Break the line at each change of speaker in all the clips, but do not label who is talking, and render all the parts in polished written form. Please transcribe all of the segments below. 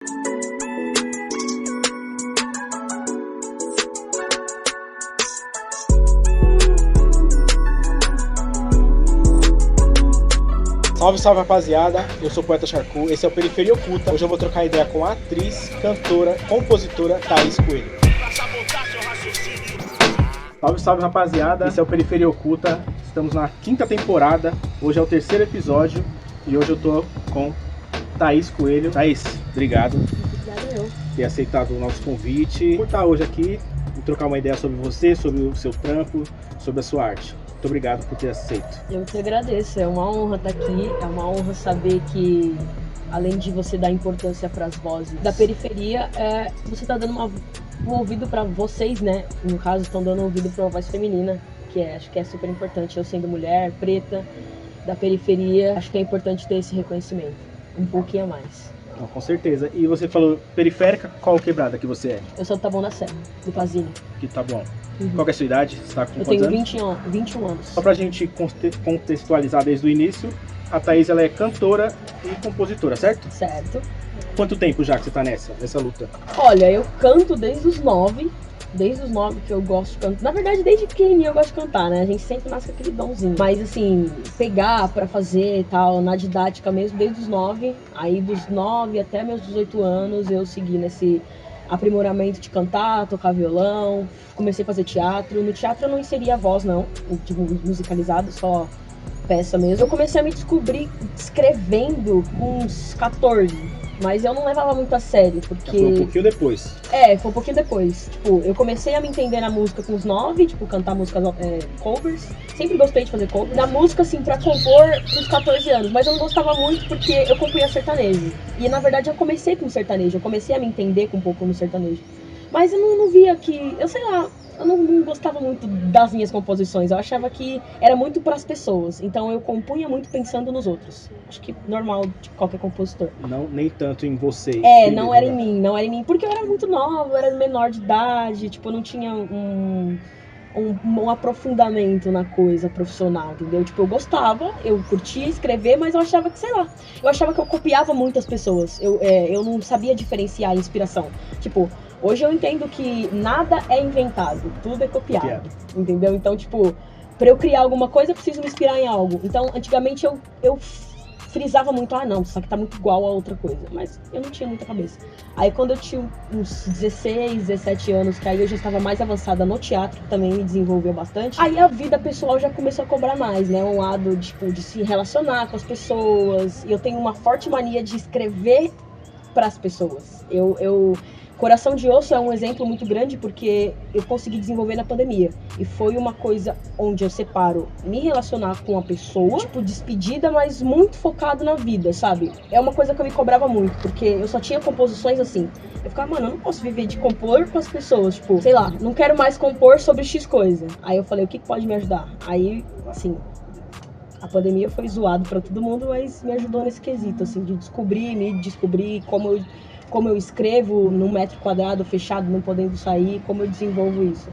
Salve, salve, rapaziada, eu sou o Poeta Charcu, esse é o Periferia Oculta. Hoje eu vou trocar ideia com a atriz, cantora, compositora Thaís Coelho. Salve, salve, rapaziada, esse é o Periferia Oculta. Estamos na 5ª temporada, hoje é o 3º episódio e hoje eu tô com Thaís Coelho. Thaís, obrigado.
Obrigada eu.
Por ter aceitado o nosso convite, por estar hoje aqui e trocar uma ideia sobre você, sobre o seu trampo, sobre a sua arte. Muito obrigado por ter aceito.
Eu que agradeço, é uma honra estar aqui, é uma honra saber que, além de você dar importância para as vozes da periferia, você está dando um ouvido para vocês, né? No caso, estão dando ouvido para a voz feminina, que acho que é super importante. Eu sendo mulher, preta, da periferia, acho que é importante ter esse reconhecimento, um pouquinho a mais.
Não, com certeza. E você falou periférica, qual quebrada que você é?
Eu sou do Taboão da Serra, do Pazini.
Que tá bom.
Uhum.
Qual que é a sua idade? Você tá com
Eu
quantos
tenho
anos?
21 anos.
Só pra gente contextualizar desde o início, a Thaís ela é cantora e compositora, certo?
Certo.
Quanto tempo já que você tá nessa luta?
Olha, eu canto desde os 9 que eu gosto de cantar. Na verdade, desde pequenininho eu gosto de cantar, né? A gente sempre nasce com aquele donzinho. Mas assim, pegar pra fazer e tal, na didática mesmo, desde os 9. Aí dos 9 até meus 18 anos eu segui nesse aprimoramento de cantar, tocar violão. Comecei a fazer teatro. No teatro eu não inseria a voz, não. Tipo, musicalizado, só peça mesmo. Eu comecei a me descobrir escrevendo com uns 14. Mas eu não levava muito a sério, porque...
Foi um pouquinho depois.
Foi um pouquinho depois. Tipo, eu comecei a me entender na música com os 9, tipo, cantar músicas covers. Sempre gostei de fazer covers. Na música, assim, pra compor com os 14 anos. Mas eu não gostava muito porque eu compunha sertanejo. E, na verdade, eu comecei com sertanejo. Eu comecei a me entender um pouco no sertanejo. Mas eu não via que... Eu sei lá... Eu não gostava muito das minhas composições, eu achava que era muito para as pessoas, então eu compunha muito pensando nos outros. Acho que normal de qualquer compositor.
Não, nem tanto em você.
Não era em mim, porque eu era muito nova, eu era menor de idade, tipo, eu não tinha um aprofundamento na coisa profissional, entendeu? Tipo, eu gostava, eu curtia escrever, mas eu achava que, sei lá, eu achava que eu copiava muitas pessoas, eu não sabia diferenciar a inspiração. Tipo, hoje eu entendo que nada é inventado, tudo é copiado, entendeu? Então, tipo, pra eu criar alguma coisa, eu preciso me inspirar em algo. Então, antigamente eu frisava muito, não, isso aqui tá muito igual a outra coisa, mas eu não tinha muita cabeça. Aí quando eu tinha uns 16, 17 anos, que aí eu já estava mais avançada no teatro, que também me desenvolveu bastante, aí a vida pessoal já começou a cobrar mais, né? Um lado, tipo, de se relacionar com as pessoas, e eu tenho uma forte mania de escrever pras pessoas. Coração de Osso é um exemplo muito grande porque eu consegui desenvolver na pandemia. E foi uma coisa onde eu separo me relacionar com a pessoa, tipo, despedida, mas muito focado na vida, sabe? É uma coisa que eu me cobrava muito, porque eu só tinha composições assim. Eu ficava, mano, eu não posso viver de compor com as pessoas, tipo, sei lá, não quero mais compor sobre X coisa. Aí eu falei, o que pode me ajudar? Aí, assim, a pandemia foi zoado pra todo mundo, mas me ajudou nesse quesito, assim, de me descobrir como eu escrevo num metro quadrado fechado, não podendo sair, como eu desenvolvo isso.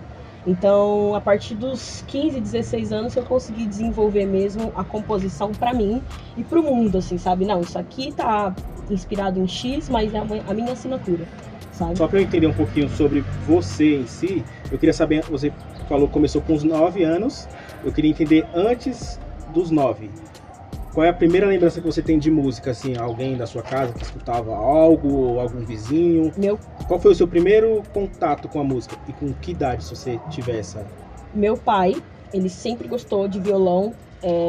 Então, a partir dos 15, 16 anos, eu consegui desenvolver mesmo a composição pra mim e pro mundo, assim, sabe? Não, isso aqui tá inspirado em X, mas é a minha assinatura, sabe?
Só pra eu entender um pouquinho sobre você em si, eu queria saber, você falou que começou com os 9 anos, eu queria entender antes dos 9. Qual é a primeira lembrança que você tem de música, assim? Alguém da sua casa que escutava algo, ou algum vizinho? Qual foi o seu primeiro contato com a música? E com que idade, se você tiver essa?
Meu pai, ele sempre gostou de violão.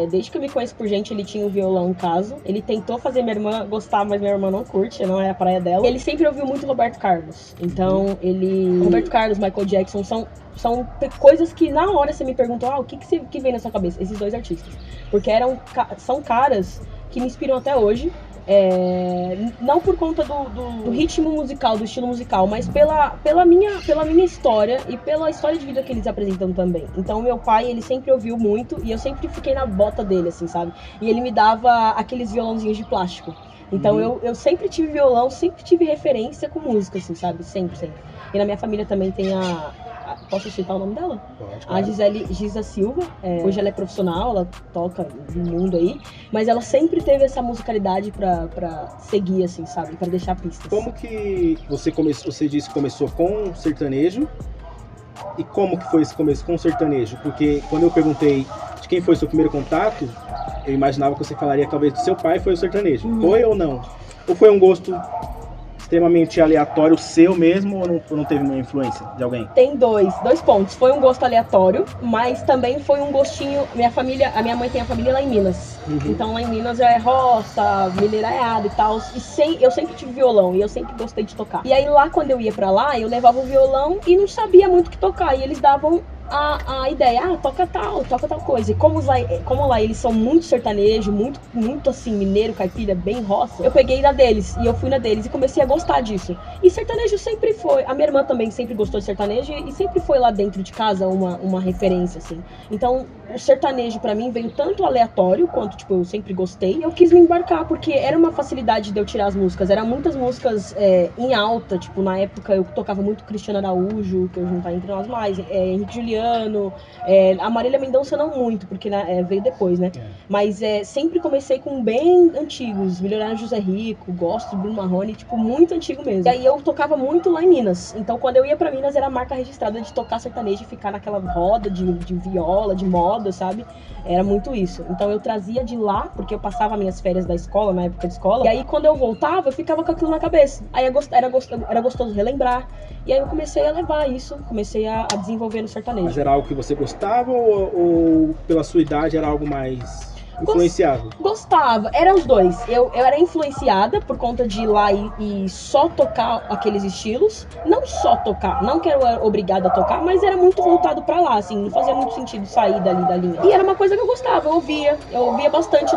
Desde que eu me conheço por gente, ele tinha um violão em casa. Ele tentou fazer minha irmã gostar, mas minha irmã não curte, não é a praia dela. Ele sempre ouviu muito Roberto Carlos. Então, Roberto Carlos, Michael Jackson, são coisas que na hora você me perguntou, o que vem na sua cabeça? Esses dois artistas. Porque são caras que me inspiram até hoje. Não por conta do ritmo musical, do estilo musical, mas pela minha história e pela história de vida que eles apresentam também. Então meu pai, ele sempre ouviu muito e eu sempre fiquei na bota dele, assim, sabe? E ele me dava aqueles violãozinhos de plástico. Então eu sempre tive violão, sempre tive referência com música, assim, sabe? Sempre. E na minha família também tem Posso citar o nome dela?
Pode,
A
claro.
Gisa Silva, hoje ela é profissional, ela toca no mundo aí, mas ela sempre teve essa musicalidade pra seguir, assim, sabe? Pra deixar pistas.
Como que você começou? Você disse que começou com sertanejo. E como que foi esse começo com o sertanejo? Porque quando eu perguntei de quem foi o seu primeiro contato, eu imaginava que você falaria talvez do seu pai foi o sertanejo. Foi ou não? Ou foi um gosto extremamente aleatório seu mesmo ou não teve uma influência de alguém?
Tem dois pontos. Foi um gosto aleatório, mas também foi um gostinho. A minha mãe tem a família lá em Minas. Então lá em Minas é roça, mineirada e tal. Eu sempre tive violão e eu sempre gostei de tocar. E aí lá quando eu ia pra lá, eu levava o violão e não sabia muito o que tocar. E eles davam a ideia, toca tal coisa. E como lá eles são muito sertanejo, muito assim, mineiro, caipira, bem roça, eu peguei na deles, e eu fui na deles e comecei a gostar disso. E sertanejo sempre foi, a minha irmã também sempre gostou de sertanejo e sempre foi lá dentro de casa uma referência, assim. Então, o sertanejo pra mim veio tanto aleatório, quanto, tipo, eu sempre gostei. Eu quis me embarcar, porque era uma facilidade de eu tirar as músicas. Eram muitas músicas em alta, tipo, na época eu tocava muito Cristiano Araújo, que hoje não tá entre nós mais, Henrique Juliano, a Marília Mendonça não muito, porque veio depois, né? Mas sempre comecei com bem antigos, Milionário José Rico, gosto do Bruno Marrone, tipo, muito antigo mesmo. E aí eu tocava muito lá em Minas. Então quando eu ia pra Minas era a marca registrada de tocar sertanejo e ficar naquela roda de viola, de moda, sabe? Era muito isso. Então eu trazia de lá, porque eu passava minhas férias da escola, na época de escola, e aí quando eu voltava, eu ficava com aquilo na cabeça. Aí era gostoso relembrar. E aí eu comecei a levar isso, comecei a desenvolver no sertanejo.
Mas era algo que você gostava ou pela sua idade era algo mais influenciável?
Gostava, eram os dois. Eu era influenciada por conta de ir lá e só tocar aqueles estilos. Não só tocar, não que eu era obrigada a tocar, mas era muito voltado pra lá, assim, não fazia muito sentido sair dali da linha. E era uma coisa que eu gostava, eu ouvia bastante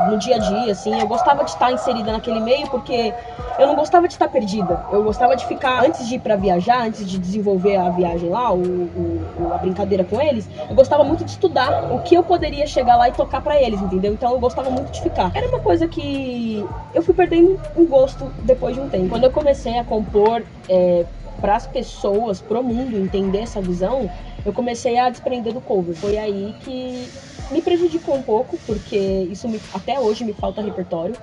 no dia a dia, assim. Eu gostava de estar inserida naquele meio porque eu não gostava de estar perdida. Eu gostava de ficar, antes de ir pra viajar, antes de desenvolver a viagem lá, a brincadeira com eles, eu gostava muito de estudar o que eu poderia chegar lá e tocar pra eles, entendeu? Então eu gostava muito de ficar. Era uma coisa que eu fui perdendo um gosto depois de um tempo. Quando eu comecei a compor para as pessoas, pro mundo entender essa visão, eu comecei a desprender do cover. Foi aí que me prejudicou um pouco, porque isso até hoje me falta repertório.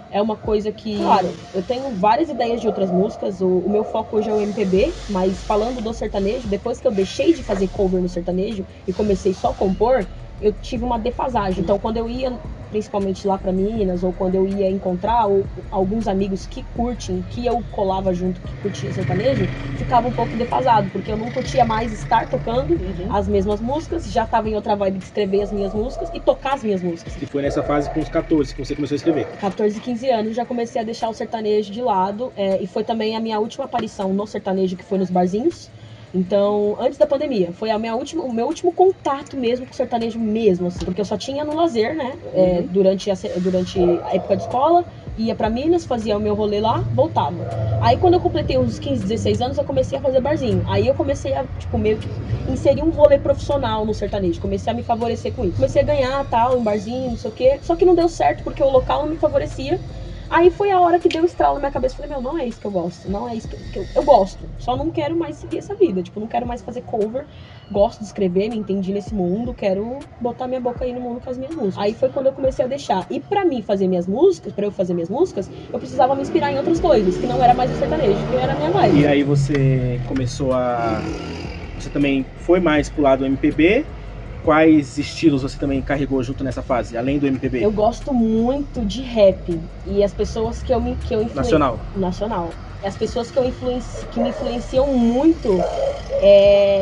É uma coisa que, claro, eu tenho várias ideias de outras músicas, o meu foco hoje é o MPB, mas falando do sertanejo, depois que eu deixei de fazer cover no sertanejo e comecei só a compor, eu tive uma defasagem. Então, quando eu ia, principalmente lá pra Minas, ou quando eu ia encontrar alguns amigos que curtem, que eu colava junto, que curtia sertanejo, ficava um pouco defasado, porque eu não curtia mais estar tocando as mesmas músicas, já estava em outra vibe de escrever as minhas músicas e tocar as minhas músicas.
E foi nessa fase com os 14 que você começou a escrever?
14, 15 anos, já comecei a deixar o sertanejo de lado, e foi também a minha última aparição no sertanejo, que foi nos barzinhos. Então, antes da pandemia, foi o meu último contato mesmo com o sertanejo mesmo, assim, porque eu só tinha no lazer, né, durante a época de escola, ia pra Minas, fazia o meu rolê lá, voltava. Aí quando eu completei uns 15, 16 anos, eu comecei a fazer barzinho. Aí eu comecei a, tipo, meio que inserir um rolê profissional no sertanejo, comecei a me favorecer com isso. Comecei a ganhar, tal, em barzinho, não sei o quê, só que não deu certo, porque o local não me favorecia. Aí foi a hora que deu estralo na minha cabeça. Falei, meu, não é isso que eu gosto. Não é isso que eu gosto. Só não quero mais seguir essa vida. Tipo, não quero mais fazer cover. Gosto de escrever, me entendi nesse mundo. Quero botar minha boca aí no mundo com as minhas músicas. Aí foi quando eu comecei a deixar. E pra mim fazer minhas músicas, pra eu fazer minhas músicas, eu precisava me inspirar em outras coisas, que não era mais o sertanejo, que era a minha vibe.
E aí você começou a... Você também foi mais pro lado MPB? Quais estilos você também carregou junto nessa fase, além do MPB?
Eu gosto muito de rap. E as pessoas que eu
Nacional?
Nacional. As pessoas que me influenciam muito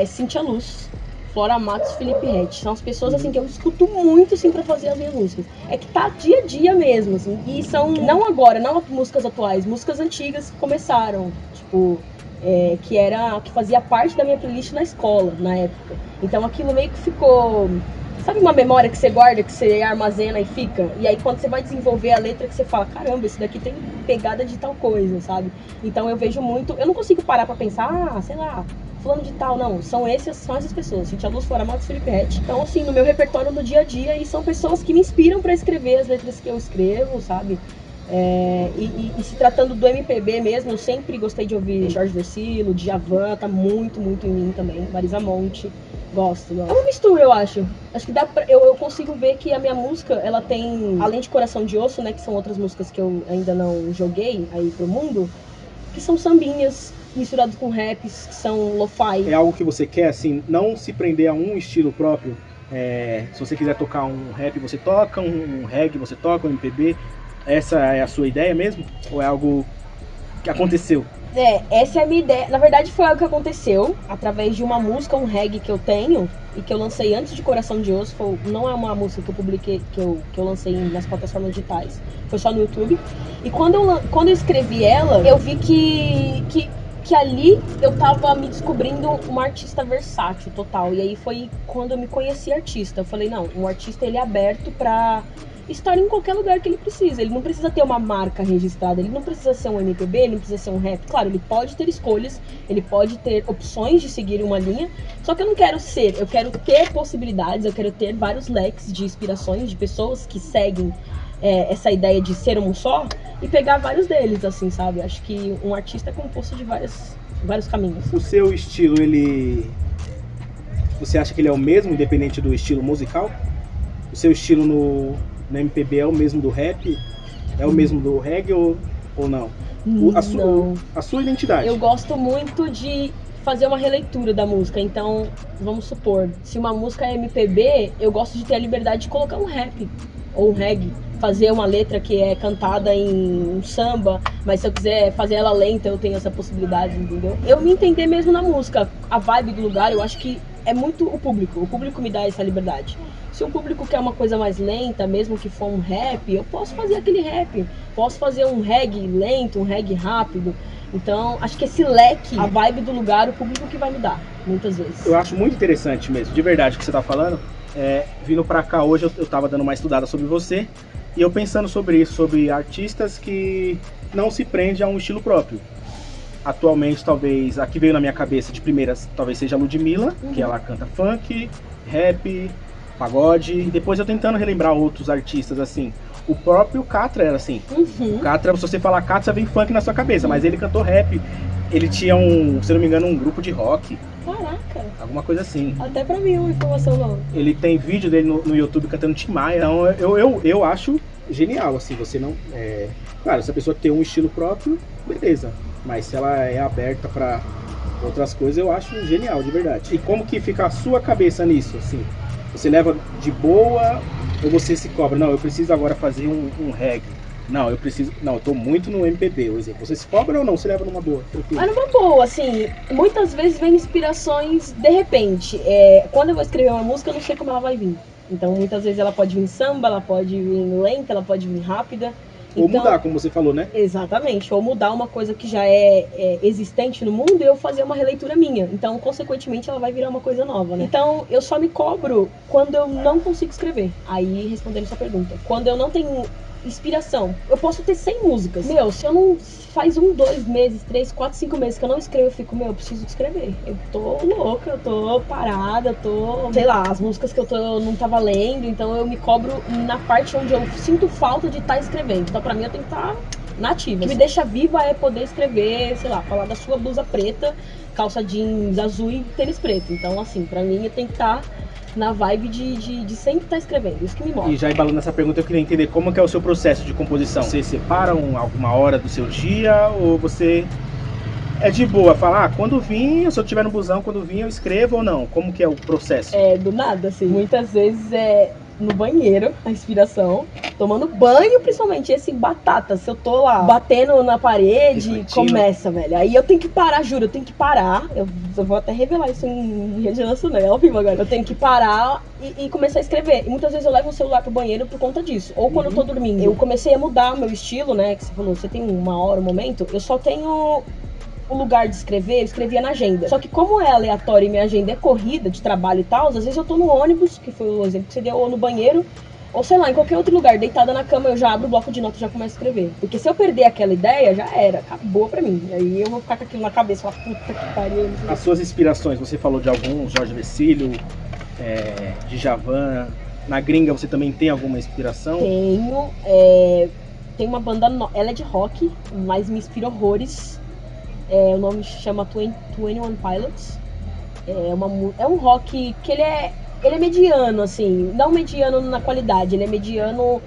Cintia Luz, Flora Matos, Felipe Ret. São as pessoas assim que eu escuto muito assim pra fazer as minhas músicas. É que tá dia a dia mesmo, assim. E são, não agora, não músicas atuais, músicas antigas que começaram, tipo... que fazia parte da minha playlist na escola, na época. Então aquilo meio que ficou... Sabe uma memória que você guarda, que você armazena e fica? E aí quando você vai desenvolver a letra, que você fala, caramba, esse daqui tem pegada de tal coisa, sabe? Então eu vejo muito... Eu não consigo parar pra pensar, sei lá, fulano de tal, não. São essas pessoas. Cintia Luz, Flora Matos, Felipe Ret. Então assim, no meu repertório no dia a dia, e são pessoas que me inspiram pra escrever as letras que eu escrevo, sabe? E se tratando do MPB mesmo, eu sempre gostei de ouvir Jorge Vercillo, Djavan, tá muito, muito em mim também. Marisa Monte, gosto. É uma mistura, eu acho. Acho que eu consigo ver que a minha música, ela tem, além de Coração de Osso, né, que são outras músicas que eu ainda não joguei aí pro mundo, que são sambinhas misturados com raps, que são lo-fi.
É algo que você quer, assim, não se prender a um estilo próprio? Se você quiser tocar um rap, você toca, um reggae, você toca, um MPB. Essa é a sua ideia mesmo? Ou é algo que aconteceu?
Essa é a minha ideia. Na verdade, foi algo que aconteceu através de uma música, um reggae que eu tenho e que eu lancei antes de Coração de Osso. Não é uma música que eu publiquei, que eu lancei nas plataformas digitais. Foi só no YouTube. E quando eu escrevi ela, eu vi que ali eu tava me descobrindo uma artista versátil total. E aí foi quando eu me conheci artista. Eu falei, não, um artista ele é aberto pra estar em qualquer lugar que ele precisa. Ele não precisa ter uma marca registrada, ele não precisa ser um MPB, ele não precisa ser um rap. Claro, ele pode ter escolhas, ele pode ter opções de seguir uma linha, só que eu não quero ser, eu quero ter possibilidades, eu quero ter vários leques de inspirações, de pessoas que seguem essa ideia de ser um só e pegar vários deles, assim, sabe? Acho que um artista é composto de vários caminhos.
O seu estilo, você acha que ele é o mesmo, independente do estilo musical? O seu estilo no MPB é o mesmo do rap? É o mesmo do reggae ou não?
Não.
A sua identidade.
Eu gosto muito de fazer uma releitura da música. Então, vamos supor, se uma música é MPB, eu gosto de ter a liberdade de colocar um rap ou um reggae. Fazer uma letra que é cantada em um samba, mas se eu quiser fazer ela lenta, eu tenho essa possibilidade, entendeu? Eu me entender mesmo na música, a vibe do lugar, eu acho que é muito o público me dá essa liberdade. Se o público quer uma coisa mais lenta, mesmo que for um rap, eu posso fazer aquele rap, posso fazer um reggae lento, um reggae rápido. Então, acho que esse leque, a vibe do lugar, o público que vai me dar, muitas vezes.
Eu acho muito interessante mesmo, de verdade, o que você tá falando. Vindo pra cá hoje, eu tava dando uma estudada sobre você, e eu pensando sobre isso, sobre artistas que não se prendem a um estilo próprio. Atualmente, talvez, a que veio na minha cabeça de primeiras, talvez seja a Ludmilla, que ela canta funk, rap, pagode. Depois eu tentando relembrar outros artistas, assim. O próprio Catra era assim. O Catra, se você falar Catra, vem funk na sua cabeça, mas ele cantou rap. Ele tinha se não me engano, um grupo de rock.
Caraca.
Alguma coisa assim.
Até pra mim uma informação nova.
Ele tem vídeo dele no YouTube cantando Tim Maia. Então eu acho genial, assim, você não... Claro, se a pessoa tem um estilo próprio, beleza. Mas se ela é aberta pra outras coisas, eu acho genial, de verdade. E como que fica a sua cabeça nisso, assim? Você leva de boa ou você se cobra? Não, eu preciso agora fazer um reggae. Não, eu tô muito no MPB, por exemplo. Você se cobra ou não? Você leva numa boa?
Mas numa boa, assim, muitas vezes vem inspirações de repente. Quando eu vou escrever uma música, eu não sei como ela vai vir. Então, muitas vezes ela pode vir samba, ela pode vir lenta, ela pode vir rápida.
Ou mudar, como você falou, né?
Exatamente, ou mudar uma coisa que já é existente no mundo e eu fazer uma releitura minha. Então, consequentemente, ela vai virar uma coisa nova, né? Então, eu só me cobro quando eu não consigo escrever. Aí, respondendo sua pergunta. Quando eu não tenho inspiração, eu posso ter 100 músicas. Meu, se eu não... Faz 1, 2 meses, 3, 4, 5 meses que eu não escrevo, eu fico, eu preciso escrever. Eu tô louca, eu tô parada, sei lá, as músicas que eu não tava lendo, então eu me cobro na parte onde eu sinto falta de estar escrevendo. Então pra mim eu tenho que estar nativa. O que me deixa viva é poder escrever, sei lá, falar da sua blusa preta, calça jeans azul e tênis preto. Então assim, pra mim eu tenho que estar na vibe de sempre estar escrevendo, isso que me move.
E já embalando essa pergunta, eu queria entender como que é o seu processo de composição. Você separa alguma hora do seu dia ou você é de boa? Falar, quando vim, se eu estiver no busão, quando vim eu escrevo ou não? Como que é o processo?
Do nada, assim. Muitas vezes no banheiro, a inspiração, tomando banho, principalmente, esse batata. Se eu tô lá batendo na parede,
refletindo.
Começa, velho. Aí eu tenho que parar, juro, eu tenho que parar. Eu vou até revelar isso em rede nacional, ao vivo agora. Eu tenho que parar e começar a escrever. E muitas vezes eu levo o celular pro banheiro por conta disso. Ou quando eu tô dormindo. Eu comecei a mudar meu estilo, né? Que você falou, você tem uma hora, um momento. Eu só tenho o lugar de escrever, eu escrevia na agenda. Só que como é aleatório e minha agenda é corrida de trabalho e tal, às vezes eu tô no ônibus, que foi o exemplo que você deu, ou no banheiro, ou sei lá, em qualquer outro lugar, deitada na cama, eu já abro o bloco de notas e já começo a escrever. Porque se eu perder aquela ideia, já era, acabou pra mim. Aí eu vou ficar com aquilo na cabeça, falar, puta que pariu.
As suas inspirações, você falou de alguns, Jorge Vercillo, Djavan. Na gringa você também tem alguma inspiração?
Tenho, Tem uma banda, ela é de rock, mas me inspira horrores. O nome chama 21 Pilots. É um rock que ele é mediano, assim, não mediano na qualidade, ele é mediano,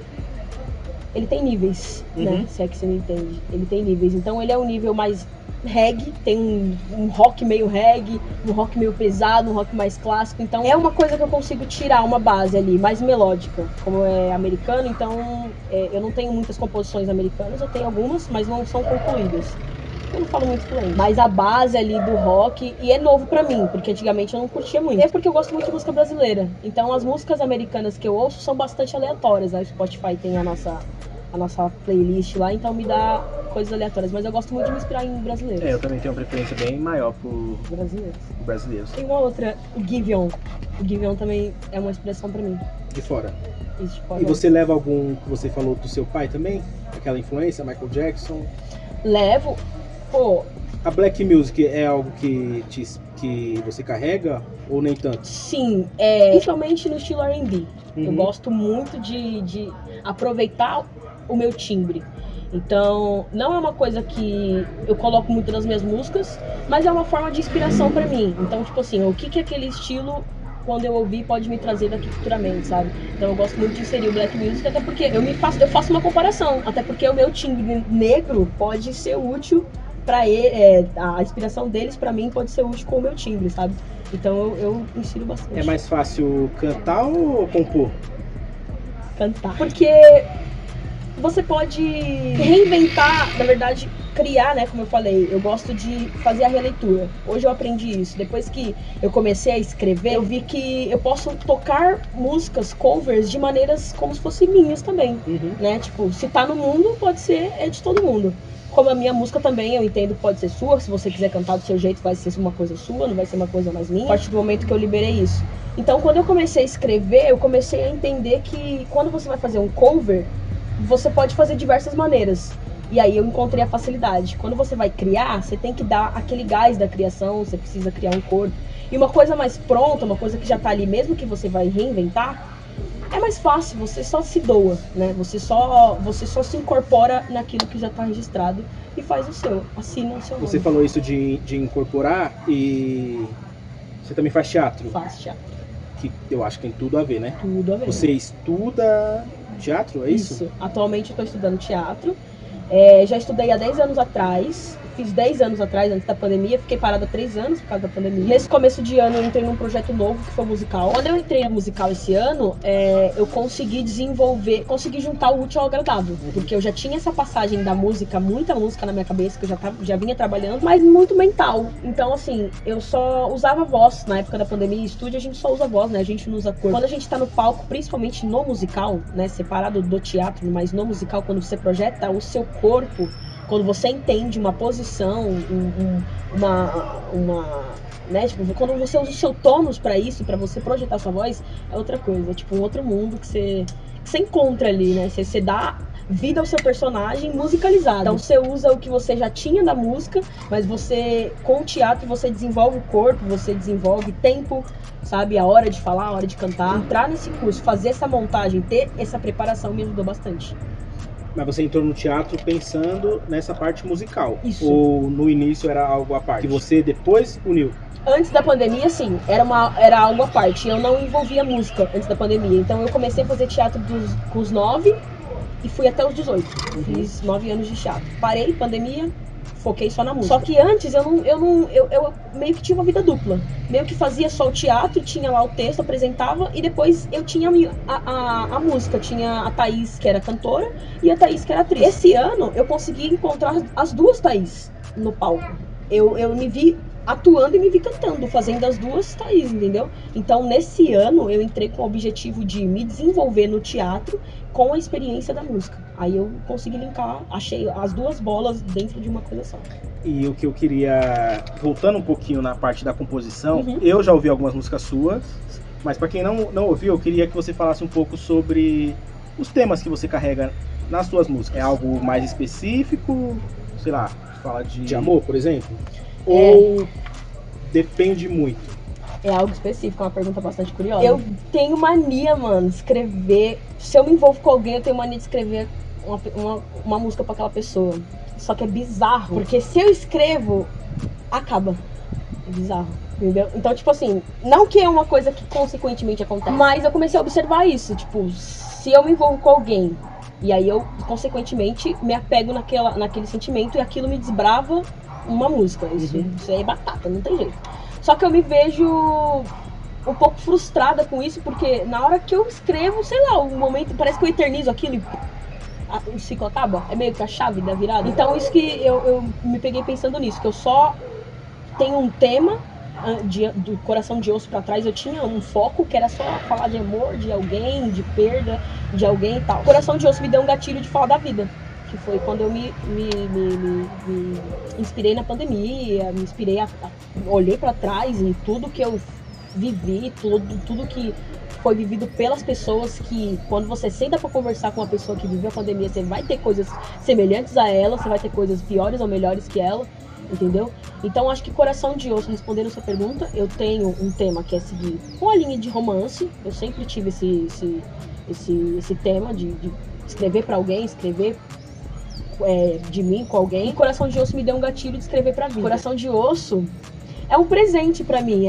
ele tem níveis, né, se é que você me entende, ele tem níveis, então ele é um nível mais reggae, tem um rock meio reggae, um rock meio pesado, um rock mais clássico, então é uma coisa que eu consigo tirar uma base ali, mais melódica, como é americano, então eu não tenho muitas composições americanas, eu tenho algumas, mas não são concluídas. Eu não falo muito fluente, mas a base ali do rock, e é novo pra mim, porque antigamente eu não curtia muito. É porque eu gosto muito de música brasileira. Então as músicas americanas que eu ouço são bastante aleatórias. A Spotify tem a nossa playlist lá, então me dá coisas aleatórias. Mas eu gosto muito de me inspirar em brasileiros.
Eu também tenho uma preferência bem maior por brasileiros.
Tem uma outra, o Give On. O Give On também é uma inspiração pra mim.
De fora.
Isso, de fora.
E você leva algum que você falou do seu pai também? Aquela influência, Michael Jackson?
Levo. Pô,
a Black Music é algo que você carrega ou nem tanto?
Sim, principalmente no estilo R&B. Eu gosto muito de aproveitar o meu timbre. Então, não é uma coisa que eu coloco muito nas minhas músicas, mas é uma forma de inspiração pra mim. Então, tipo assim, o que aquele estilo, quando eu ouvir, pode me trazer daqui futuramente, sabe? Então eu gosto muito de inserir o Black Music, até porque eu faço uma comparação, até porque o meu timbre negro pode ser útil pra ele, a inspiração deles pra mim pode ser útil com o meu timbre, sabe? Então eu insiro bastante.
É mais fácil cantar ou compor?
Cantar. Porque você pode reinventar, na verdade, criar, né? Como eu falei, eu gosto de fazer a releitura. Hoje eu aprendi isso. Depois que eu comecei a escrever, eu vi que eu posso tocar músicas, covers, de maneiras como se fossem minhas também, né? Tipo, se tá no mundo, pode ser, é de todo mundo. Como a minha música também, eu entendo que pode ser sua. Se você quiser cantar do seu jeito, vai ser uma coisa sua, não vai ser uma coisa mais minha. A partir do momento que eu liberei isso. Então, quando eu comecei a escrever, eu comecei a entender que quando você vai fazer um cover, você pode fazer de diversas maneiras. E aí eu encontrei a facilidade. Quando você vai criar, você tem que dar aquele gás da criação, você precisa criar um corpo. E uma coisa mais pronta, uma coisa que já tá ali, mesmo que você vai reinventar, é mais fácil, você só se doa, né? Você só se incorpora naquilo que já tá registrado e faz o seu, assina o seu nome.
Você falou isso de incorporar e você também faz teatro?
Faz teatro.
Que eu acho que tem tudo a ver, né?
Tudo a ver.
Você estuda teatro, é isso?
Isso. Atualmente eu tô estudando teatro. Já estudei há 10 anos atrás. Fiz 10 anos atrás, antes da pandemia. Fiquei parada 3 anos por causa da pandemia. Nesse começo de ano eu entrei num projeto novo, que foi musical. Quando eu entrei no musical esse ano, eu consegui consegui juntar o útil ao agradável. Porque eu já tinha essa passagem da música, muita música na minha cabeça, que eu já vinha trabalhando, mas muito mental. Então, assim, eu só usava voz. Na época da pandemia, em estúdio, a gente só usa voz, né? A gente não usa corpo. Quando a gente tá no palco, principalmente no musical, né? Separado do teatro, mas no musical, quando você projeta o seu corpo, quando você entende uma posição, né, tipo, quando você usa o seu tônus pra isso, pra você projetar sua voz, é outra coisa, tipo um outro mundo que você encontra ali, né? Você dá vida ao seu personagem musicalizado. Então você usa o que você já tinha da música, mas com o teatro, você desenvolve o corpo, você desenvolve tempo, sabe? A hora de falar, a hora de cantar. Entrar nesse curso, fazer essa montagem, ter essa preparação me ajudou bastante.
Mas você entrou no teatro pensando nessa parte musical?
Isso.
Ou no início era algo à parte? Que você depois uniu?
Antes da pandemia, sim, era algo à parte. Eu não envolvia música antes da pandemia. Então eu comecei a fazer teatro com os 9 e fui até os 18. Fiz 9 anos de teatro. Parei, pandemia, foquei só na música. Só que antes eu meio que tinha uma vida dupla. Meio que fazia só o teatro, tinha lá o texto, apresentava, e depois eu tinha a música. Tinha a Thaís, que era cantora, e a Thaís, que era atriz. Esse ano eu consegui encontrar as duas Thaís no palco. Eu me vi atuando e me vi cantando, fazendo as duas Thaís, entendeu? Então, nesse ano, eu entrei com o objetivo de me desenvolver no teatro com a experiência da música. Aí eu consegui linkar, achei as duas bolas dentro de uma coisa só.
E o que eu queria, voltando um pouquinho na parte da composição, eu já ouvi algumas músicas suas, mas para quem não ouviu, eu queria que você falasse um pouco sobre os temas que você carrega nas suas músicas. É algo mais específico, sei lá, fala de amor, por exemplo? Ou depende muito?
É algo específico, é uma pergunta bastante curiosa. Eu tenho mania, mano, de escrever. Se eu me envolvo com alguém, eu tenho mania de escrever uma música pra aquela pessoa. Só que é bizarro, porque se eu escrevo, acaba. É bizarro, entendeu? Então, tipo assim, não que é uma coisa que consequentemente acontece, mas eu comecei a observar isso, tipo, se eu me envolvo com alguém, e aí eu, consequentemente, me apego naquele sentimento e aquilo me desbrava uma música. Isso aí é batata, não tem jeito. Só que eu me vejo um pouco frustrada com isso, porque na hora que eu escrevo, sei lá, um momento, parece que eu eternizo aquilo e o ciclo acaba. É meio que a chave da virada. Então isso que eu me peguei pensando nisso, que eu só tenho um tema do Coração de Osso pra trás. Eu tinha um foco que era só falar de amor, de alguém, de perda de alguém e tal. Coração de Osso me deu um gatilho de falar da vida, que foi quando eu me inspirei na pandemia, me inspirei olhei pra trás em tudo que eu vivi, tudo que foi vivido pelas pessoas, que quando você senta pra conversar com uma pessoa que viveu a pandemia, você vai ter coisas semelhantes a ela, você vai ter coisas piores ou melhores que ela, entendeu? Então acho que Coração de Osso, respondendo a sua pergunta, eu tenho um tema que é seguir uma linha de romance. Eu sempre tive esse tema de escrever pra alguém, escrever de mim com alguém. E Coração de Osso me deu um gatilho de escrever pra vida. Coração de Osso é um presente pra mim,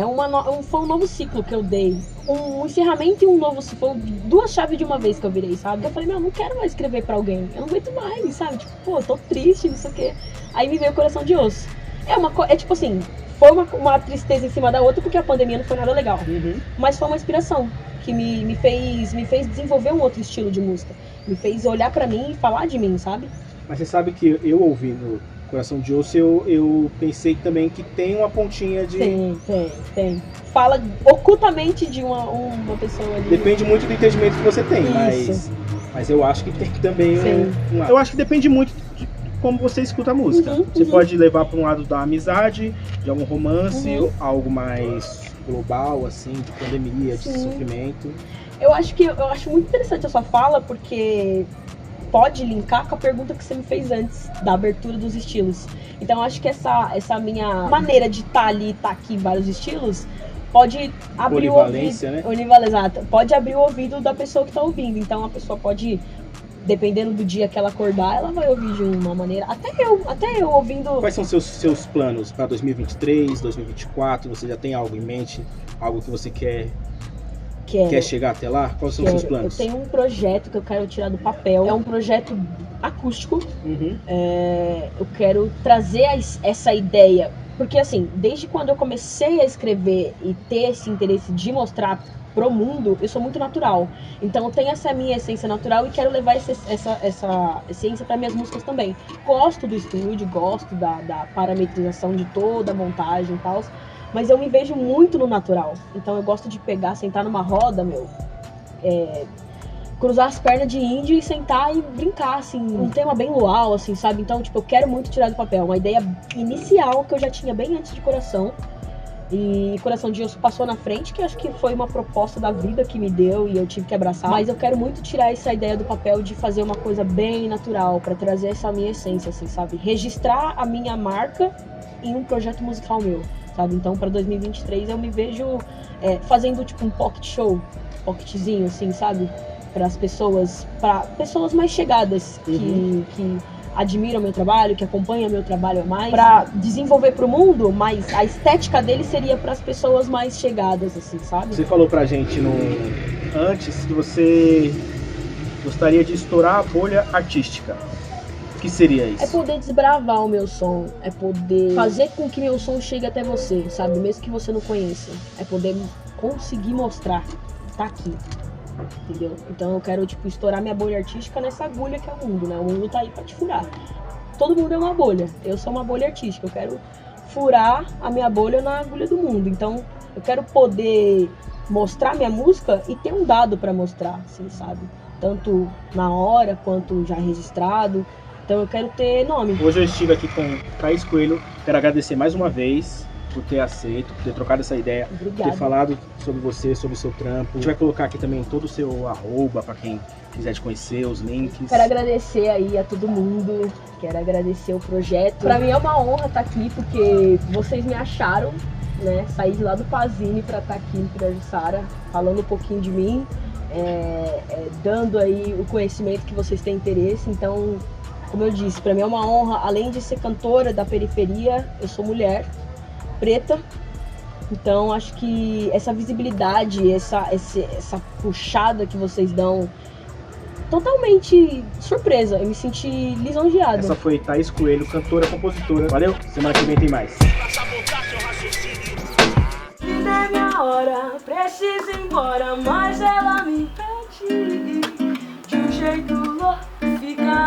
foi um novo ciclo que eu dei. Um encerramento e um novo ciclo. Foi duas chaves de uma vez que eu virei, sabe? Eu falei, meu, eu não quero mais escrever pra alguém. Eu não aguento mais, sabe? Tipo, pô, tô triste, não sei o quê. Aí me veio Coração de Osso. É tipo assim, foi uma tristeza em cima da outra, porque a pandemia não foi nada legal. Mas foi uma inspiração que me fez desenvolver um outro estilo de música. Me fez olhar pra mim e falar de mim, sabe?
Mas você sabe que eu ouvindo Coração de Osso, eu pensei também que tem uma pontinha de...
Tem. Fala ocultamente de uma pessoa ali.
Depende muito do entendimento que você tem, mas eu acho que tem também eu acho que depende muito de como você escuta a música. Você pode levar para um lado da amizade, de algum romance, ou algo mais global, assim, de pandemia, de sofrimento.
Eu acho muito interessante a sua fala, porque pode linkar com a pergunta que você me fez antes, da abertura dos estilos. Então eu acho que essa minha maneira de estar ali e estar aqui em vários estilos pode abrir o ouvido, né? Exato. Pode abrir o ouvido da pessoa que está ouvindo. Então a pessoa pode, dependendo do dia que ela acordar, ela vai ouvir de uma maneira. Até eu ouvindo.
Quais são seus planos para 2023, 2024? Você já tem algo em mente? Algo que você quer chegar até lá? Quais são os seus planos?
Eu tenho um projeto que eu quero tirar do papel. É um projeto acústico. Eu quero trazer essa ideia. Porque assim, desde quando eu comecei a escrever e ter esse interesse de mostrar pro mundo, eu sou muito natural. Então eu tenho essa minha essência natural e quero levar essa essência para minhas músicas também. Gosto do estúdio, gosto da parametrização de toda a montagem e tal, mas eu me vejo muito no natural. Então eu gosto de pegar, sentar numa roda, cruzar as pernas de índio e sentar e brincar, assim, um tema bem luau, assim, sabe? Então, tipo, eu quero muito tirar do papel uma ideia inicial que eu já tinha bem antes de Coração. E Coração de Osso passou na frente, que acho que foi uma proposta da vida que me deu e eu tive que abraçar. Mas eu quero muito tirar essa ideia do papel de fazer uma coisa bem natural, pra trazer essa minha essência, assim, sabe? Registrar a minha marca em um projeto musical meu, sabe? Então, pra 2023 eu me vejo fazendo, tipo, um pocket show, pocketzinho, assim, sabe? Para pessoas mais chegadas, que admiram meu trabalho, que acompanham meu trabalho mais, para desenvolver para o mundo, mas a estética dele seria para as pessoas mais chegadas, assim, sabe?
Você falou pra gente antes que você gostaria de estourar a bolha artística. O que seria isso?
É poder desbravar o meu som, é poder fazer com que meu som chegue até você, sabe? Mesmo que você não conheça. É poder conseguir mostrar, tá aqui. Entendeu? Então eu quero, tipo, estourar minha bolha artística nessa agulha que é o mundo, né? O mundo tá aí pra te furar. Todo mundo é uma bolha. Eu sou uma bolha artística. Eu quero furar a minha bolha na agulha do mundo. Então eu quero poder mostrar minha música e ter um dado pra mostrar, assim, sabe? Tanto na hora quanto já registrado. Então eu quero ter nome.
Hoje eu estive aqui com Thaís Coelho. Quero agradecer mais uma vez por ter aceito, por ter trocado essa ideia, por ter falado sobre você, sobre o seu trampo. A gente vai colocar aqui também todo o seu @ para quem quiser te conhecer, os links.
Quero agradecer aí a todo mundo, quero agradecer o projeto. Para mim é uma honra estar aqui, porque vocês me acharam, né? Saí de lá do Pazini para estar aqui em Pirajussara, falando um pouquinho de mim. dando aí o conhecimento que vocês têm interesse. Então, como eu disse, para mim é uma honra, além de ser cantora da periferia, eu sou mulher, preta. Então, acho que essa visibilidade, essa puxada que vocês dão, totalmente surpresa. Eu me senti lisonjeada.
Essa foi Thaís Coelho, cantora, compositora. Valeu, semana que vem tem mais.
É minha hora, preciso ir embora, mas ela me impede. De um jeito louco, fica